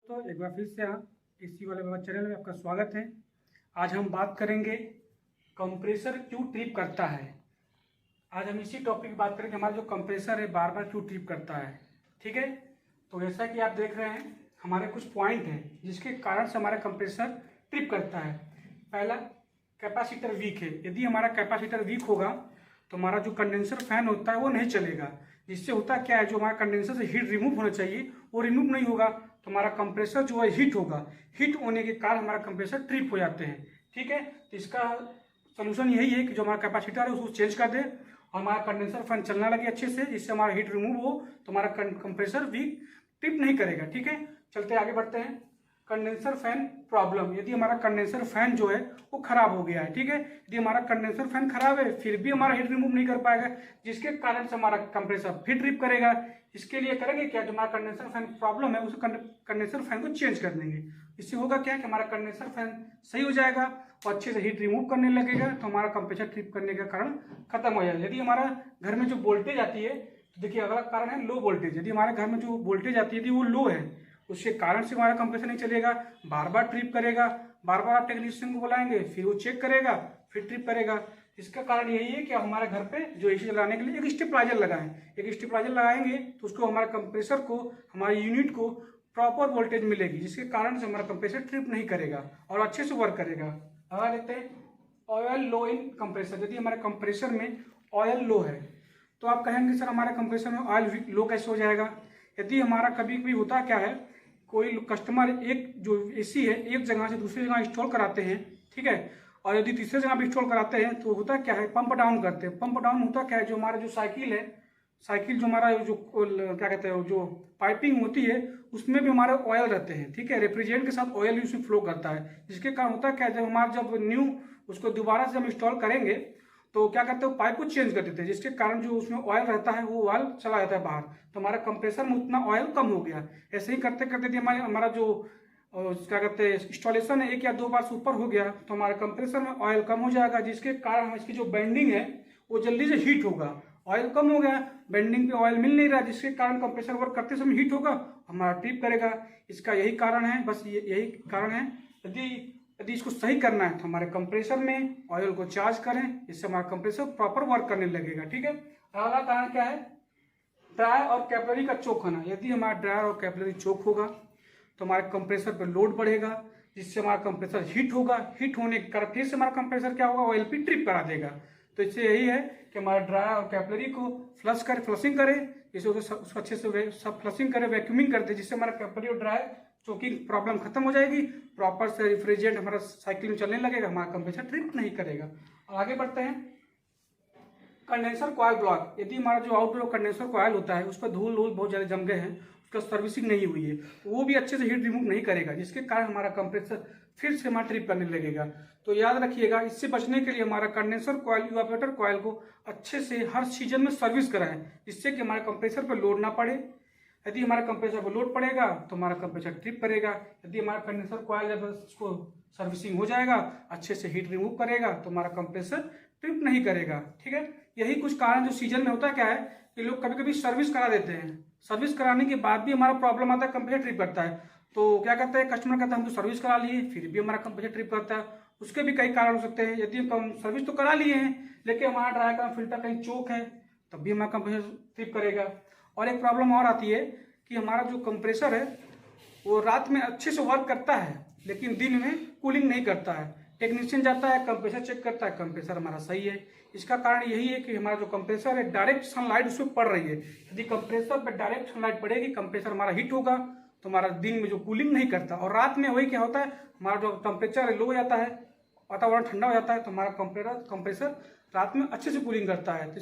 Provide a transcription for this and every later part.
दोस्तों, एक बार फिर से आप एसी वाले बाबा चैनल में आपका स्वागत है। आज हम बात करेंगे कंप्रेसर क्यों ट्रिप करता है। आज हम इसी टॉपिक की बात करेंगे, हमारा जो कंप्रेसर है बार बार क्यों ट्रिप करता है। ठीक है, तो जैसा कि आप देख रहे हैं हमारे कुछ पॉइंट हैं जिसके कारण से हमारा कंप्रेसर ट्रिप करता है। पहला, कैपेसिटर वीक है। यदि हमारा कैपेसिटर वीक होगा तो हमारा जो कंडेंसर फैन होता है वो नहीं चलेगा, जिससे होता क्या है, जो हमारा कंडेंसर से हीट रिमूव होना चाहिए वो रिमूव नहीं होगा, तो हमारा कंप्रेसर जो है हीट होगा। हीट होने के कारण हमारा कंप्रेसर ट्रिप हो जाते हैं। ठीक है, तो इसका सोल्यूशन यही है कि जो हमारा कैपेसिटर है उसको चेंज कर दे और हमारा कंडेंसर फैन चलना लगे अच्छे से, जिससे हमारा हीट रिमूव हो, तो हमारा कंप्रेसर वीक ट्रिप नहीं करेगा। ठीक है, चलते आगे बढ़ते हैं। कंडेंसर फैन प्रॉब्लम, यदि हमारा कंडेंसर फैन जो है वो खराब हो गया है। ठीक है, यदि हमारा कंडेंसर फैन खराब है फिर भी हमारा हीट रिमूव नहीं कर पाएगा, जिसके कारण से हमारा कंप्रेसर फिर ट्रिप करेगा। इसके लिए करेंगे क्या, जो हमारा कंडेंसर फैन प्रॉब्लम है उस कंडेंसर फैन को चेंज कर देंगे। इससे होगा क्या कि हमारा कंडेंसर फैन सही हो जाएगा और अच्छे से हीट रिमूव करने लगेगा, तो हमारा कंप्रेसर ट्रिप करने का कारण खत्म हो जाएगा। यदि हमारा घर में जो वोल्टेज आती है, तो देखिए अगला कारण है लो वोल्टेज। यदि हमारे घर में जो वोल्टेज आती है यदि वो लो है, उसके कारण से हमारा कंप्रेसर नहीं चलेगा, बार बार ट्रिप करेगा। बार बार आप टेक्नीशियन को बुलाएंगे, फिर वो चेक करेगा, फिर ट्रिप करेगा। इसका कारण यही है कि हमारे घर पे जो एसी चलाने के लिए एक स्टेबलाइजर लगाएं। एक स्टेबलाइजर लगाएंगे तो उसको हमारे कंप्रेसर को, हमारे यूनिट को प्रॉपर वोल्टेज मिलेगी, जिसके कारण से हमारा कंप्रेसर ट्रिप नहीं करेगा और अच्छे से वर्क करेगा। अगला देखते हैं, ऑयल लो इन कंप्रेसर। यदि हमारे कंप्रेसर में ऑयल लो है तो आप कहेंगे सर हमारे कंप्रेसर में ऑयल लो कैसे हो जाएगा। यदि हमारा कभी कभी होता क्या है, कोई कस्टमर एक जो एसी है एक जगह से दूसरी जगह इंस्टॉल कराते हैं, ठीक है, और यदि तीसरे जगह भी इंस्टॉल कराते हैं तो होता क्या है, पंप डाउन करते हैं। पंप डाउन होता क्या है, जो हमारा जो साइकिल है, साइकिल जो हमारा जो क्या कहते हैं, जो पाइपिंग होती है उसमें भी हमारे ऑयल रहते हैं। ठीक है, रेफ्रिजरेंट के साथ ऑयल उसमें फ्लो करता है, जिसके कारण होता क्या है, जब हमारा जब न्यू उसको दोबारा से हम इंस्टॉल करेंगे तो क्या करते हैं, पाइप को चेंज कर देते हैं, जिसके कारण जो उसमें ऑयल रहता है वो ऑयल चला जाता है बाहर, तो हमारा कंप्रेसर में उतना ऑयल कम हो गया। ऐसे ही करते करते हमारा जो क्या कहते हैं इंस्टॉलेशन है, एक या दो बार से ऊपर हो गया तो हमारे कंप्रेसर में ऑयल कम हो जाएगा, जिसके कारण इसकी जो बेंडिंग है वो जल्दी से हीट होगा। ऑयल कम हो गया, बेंडिंग पे ऑयल मिल नहीं रहा, जिसके कारण कंप्रेसर वर्क करते समय हीट होगा, हमारा ट्रिप करेगा। इसका यही कारण है, बस यही कारण है। यदि इसको सही करना है तो हमारे कंप्रेसर में ऑयल को चार्ज करें, इससे हमारा कंप्रेसर प्रॉपर वर्क करने लगेगा। ठीक है, अगला कारण क्या है, ड्राई और कैपिलरी का चोक होना। यदि हमारा ड्राई और कैपिलरी चोक होगा तो हमारे कंप्रेसर पर लोड बढ़ेगा, जिससे हमारा कंप्रेसर हीट होगा। हीट होने के कारण फिर से हमारा कंप्रेसर क्या होगा, ऑयल पे ट्रिप करा देगा। तो इससे यही है कि हमारा ड्राई और कैपिलरी को फ्लशिंग करें, जिससे उसको अच्छे से सब फ्लशिंग करें, वैक्यूमिंग करते, जिससे हमारा कैपिलरी और ड्राई चोकिंग प्रॉब्लम खत्म हो जाएगी। प्रॉपर से रेफ्रिजरेंट हमारा साइकिल में चलने लगेगा, हमारा कंप्रेसर ट्रिप नहीं करेगा। आगे बढ़ते हैं, कंडेंसर कॉइल ब्लॉक। यदि हमारा जो आउटडोर कंडेंसर कॉइल होता है उस पर धूल बहुत ज़्यादा जम गए हैं, उसका सर्विसिंग नहीं हुई है, तो वो भी अच्छे से हीट रिमूव नहीं करेगा, जिसके कारण हमारा कंप्रेसर फिर से हमारा ट्रिप करने लगेगा। तो याद रखिएगा, इससे बचने के लिए हमारा कंडेंसर कॉइल, इवापोरेटर कॉइल को अच्छे से हर सीजन में सर्विस कराएं, जिससे कि हमारे कंप्रेसर पर लोड ना पड़े। यदि हमारे कंप्रेसर को लोड पड़ेगा तो हमारा कंप्रेसर ट्रिप करेगा। यदि हमारा कंडेंसर कॉइल जब उसको सर्विसिंग हो जाएगा, अच्छे से हीट रिमूव करेगा, तो हमारा कंप्रेसर ट्रिप नहीं करेगा। ठीक है, यही कुछ कारण जो सीजन में होता क्या है कि लोग कभी कभी सर्विस करा देते हैं, सर्विस कराने के बाद भी हमारा प्रॉब्लम आता है, कंप्रेसर ट्रिप करता है। तो क्या करता है, कस्टमर कहता है हम तो सर्विस करा लिए फिर भी हमारा कंप्रेसर ट्रिप करता है। उसके भी कई कारण हो सकते हैं। यदि हम सर्विस तो करा लिए हैं लेकिन हमारा ड्राई का फिल्टर कहीं चोक है, तब भी हमारा कंप्रेसर ट्रिप करेगा। और एक प्रॉब्लम और आती है कि हमारा जो कंप्रेसर है वो रात में अच्छे से वर्क करता है लेकिन दिन में कूलिंग नहीं करता है। टेक्नीशियन जाता है, कंप्रेसर चेक करता है, कंप्रेसर हमारा सही है। इसका कारण यही है कि हमारा जो कंप्रेसर है डायरेक्ट सनलाइट उसमें पड़ रही है। यदि कंप्रेसर पर डायरेक्ट सनलाइट पड़ेगी, कंप्रेसर हमारा हीट होगा, तो हमारा दिन में जो कूलिंग नहीं करता, और रात में वही क्या होता है, हमारा जो टेम्परेचर लो हो जाता है, वातावरण ठंडा हो जाता है, तो हमारा कंप्रेसर रात में अच्छे से कूलिंग करता है। तो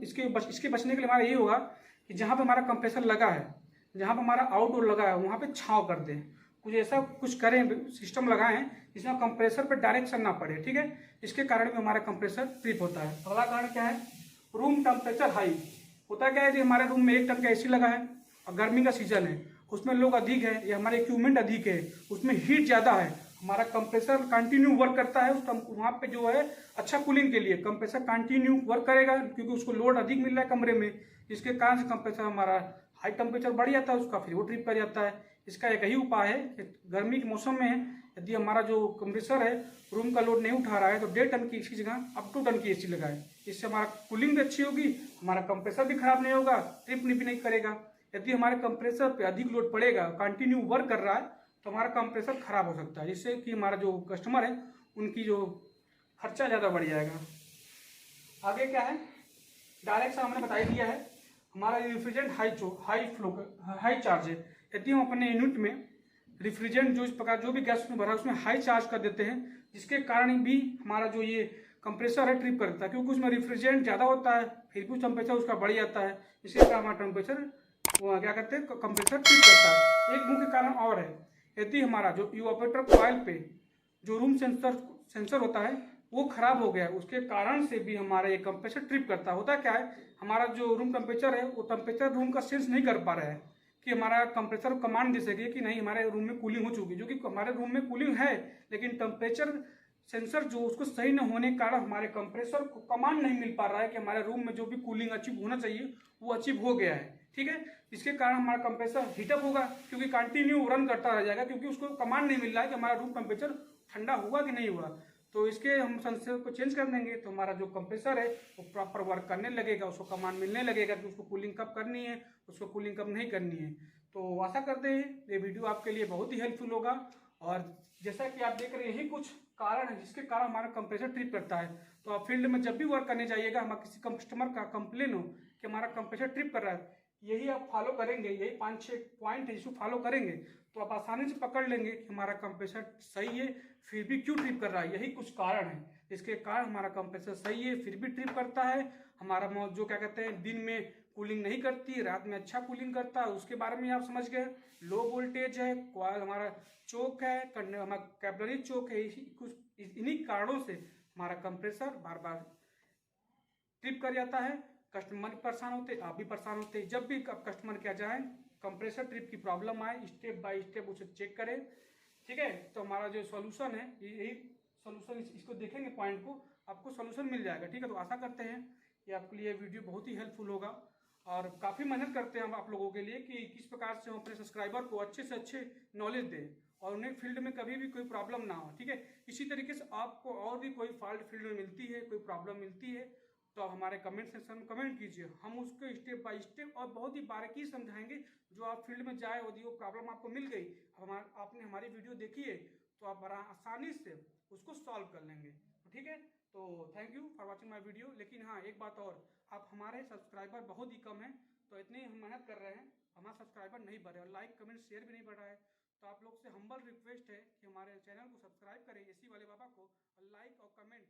इसके बचने के लिए हमारा यही होगा कि जहाँ पे हमारा कंप्रेसर लगा है, जहाँ पे हमारा आउटडोर लगा है, वहाँ पे छांव कर दें, कुछ ऐसा कुछ करें, सिस्टम लगाएं जिसमें कंप्रेसर पे डायरेक्शन ना पड़े। ठीक है, इसके कारण भी हमारा कंप्रेसर ट्रिप होता है। अगला कारण क्या है, रूम टेम्परेचर हाई। होता क्या है कि हमारे रूम में 1 टन का एसी लगा है और गर्मी का सीजन है, उसमें लोग अधिक है या हमारे इक्विपमेंट अधिक है, उसमें हीट ज़्यादा है, हमारा कंप्रेसर कंटिन्यू वर्क करता है। उस वहाँ पे जो है अच्छा कूलिंग के लिए कंप्रेसर कंटिन्यू वर्क करेगा, क्योंकि उसको लोड अधिक मिल रहा है कमरे में, जिसके कारण से कंप्रेसर हमारा हाई टेम्परेचर बढ़ जाता है उसका, फिर वो ट्रिप कर जाता है। इसका एक ही उपाय है कि गर्मी के मौसम में यदि हमारा जो कंप्रेसर है रूम का लोड नहीं उठा रहा है तो 1.5 टन की इसकी जगह अप टू टन की AC लगाए। इससे हमारा कूलिंग भी अच्छी होगी, हमारा कंप्रेसर भी खराब नहीं होगा, ट्रिप भी नहीं करेगा। यदि हमारे कंप्रेसर पे अधिक लोड पड़ेगा, कंटिन्यू वर्क कर रहा है, तो हमारा कंप्रेसर खराब हो सकता है, जिससे कि हमारा जो कस्टमर है उनकी जो खर्चा ज़्यादा बढ़ जाएगा। आगे क्या है, डायरेक्ट से हमने बता ही दिया है, हमारा रेफ्रिजरेंट हाई चार्ज है। यदि हम अपने यूनिट में रेफ्रिजरेंट जो इस प्रकार जो भी गैस में भरा है उसमें हाई चार्ज कर देते हैं, जिसके कारण भी हमारा जो ये कंप्रेसर है ट्रिप करता है, क्योंकि उसमें रेफ्रिजरेंट ज़्यादा होता है, फिर भी टेम्परेचर उसका बढ़ जाता है, इसी कारण हमारा टेम्परेचर क्या करते हैं कंप्रेसर ट्रिप करता है। एक मुख्य कारण और है, यदि हमारा जो इवापोरेटर कॉइल पे जो रूम सेंसर होता है वो खराब हो गया, उसके कारण से भी हमारा ये कंप्रेसर ट्रिप करता है। होता क्या है, हमारा जो रूम टेम्परेचर है वो टेम्परेचर रूम का सेंस नहीं कर पा रहा है कि हमारा कंप्रेसर कमांड दे सके कि नहीं हमारे रूम में कूलिंग हो चुकी है, जो कि हमारे रूम में कूलिंग है, लेकिन टेम्परेचर सेंसर जो उसको सही न होने के कारण हमारे कंप्रेसर को कमांड नहीं मिल पा रहा है कि हमारे रूम में जो भी कूलिंग अचीव होना चाहिए वो अचीव हो गया है। ठीक है, इसके कारण हमारा कंप्रेसर हीटअप होगा, क्योंकि कंटिन्यू रन करता रह जाएगा, क्योंकि उसको कमांड नहीं मिल रहा है कि हमारा रूम टेम्परेचर ठंडा हुआ कि नहीं हुआ। तो इसके हम सेंसर को चेंज कर देंगे तो हमारा जो कंप्रेसर है वो प्रॉपर वर्क करने लगेगा, उसको कमांड मिलने लगेगा कि उसको कूलिंग कब करनी है, उसको कूलिंग कब नहीं करनी है। तो आशा करते हैं ये वीडियो आपके लिए बहुत ही हेल्पफुल होगा। और जैसा कि आप देख रहे हैं यही कुछ कारण है जिसके कारण हमारा कंप्रेसर ट्रिप करता है। तो आप फील्ड में जब भी वर्क करने जाइएगा, हमारा किसी कस्टमर का कंप्लेन हो कि हमारा कंप्रेसर ट्रिप कर रहा है, यही आप फॉलो करेंगे, यही 5-6 पॉइंट है जिसको फॉलो करेंगे तो आप आसानी से पकड़ लेंगे कि हमारा कंप्रेसर सही है फिर भी क्यों ट्रिप कर रहा है। यही कुछ कारण है इसके कारण हमारा कंप्रेसर सही है फिर भी ट्रिप करता है। हमारा जो क्या कहते हैं दिन में कूलिंग नहीं करती, रात में अच्छा कूलिंग करता है, उसके बारे में आप समझ गए। लो वोल्टेज है, कॉइल हमारा चोक है, हमारा कैपिलरी चोक है, इन्हीं कारणों से हमारा कंप्रेसर बार बार ट्रिप कर जाता है। कस्टमर परेशान होते, आप भी परेशान होते। जब भी कस्टमर क्या जाए कंप्रेसर ट्रिप की प्रॉब्लम आए, स्टेप बाय स्टेप उसे चेक करें। ठीक है, तो हमारा जो सॉल्यूशन है यही सॉल्यूशन, इसको देखेंगे पॉइंट को, आपको सॉल्यूशन मिल जाएगा। ठीक है, तो आशा करते हैं कि आपके लिए वीडियो बहुत ही हेल्पफुल होगा और काफ़ी मेहनत करते हैं हम आप लोगों के लिए कि किस प्रकार से हम अपने सब्सक्राइबर को अच्छे से अच्छे नॉलेज दें और उन्हें फील्ड में कभी भी कोई प्रॉब्लम ना हो। ठीक है, इसी तरीके से आपको और भी कोई फॉल्ट फील्ड में मिलती है, कोई प्रॉब्लम मिलती है तो आप हमारे कमेंट सेक्शन में कमेंट कीजिए, हम उसको स्टेप बाय स्टेप और बहुत ही बारीकी समझाएंगे। जो आप फील्ड में जाए यदि वो प्रॉब्लम आपको मिल गई, आपने हमारी वीडियो देखी है तो आप बड़ा आसानी से उसको सॉल्व कर लेंगे। तो ठीक है, तो thank you for watching my video. लेकिन हाँ एक बात और, आप हमारे सब्सक्राइबर बहुत ही कम है, तो इतनी हम मेहनत कर रहे हैं, हमारा सब्सक्राइबर नहीं बढ़ रहा है और लाइक कमेंट शेयर भी नहीं बढ़ रहा है। तो आप लोग से हम्बल रिक्वेस्ट है कि हमारे चैनल को सब्सक्राइब करें इसी वाले बाबा को, और लाइक और कमेंट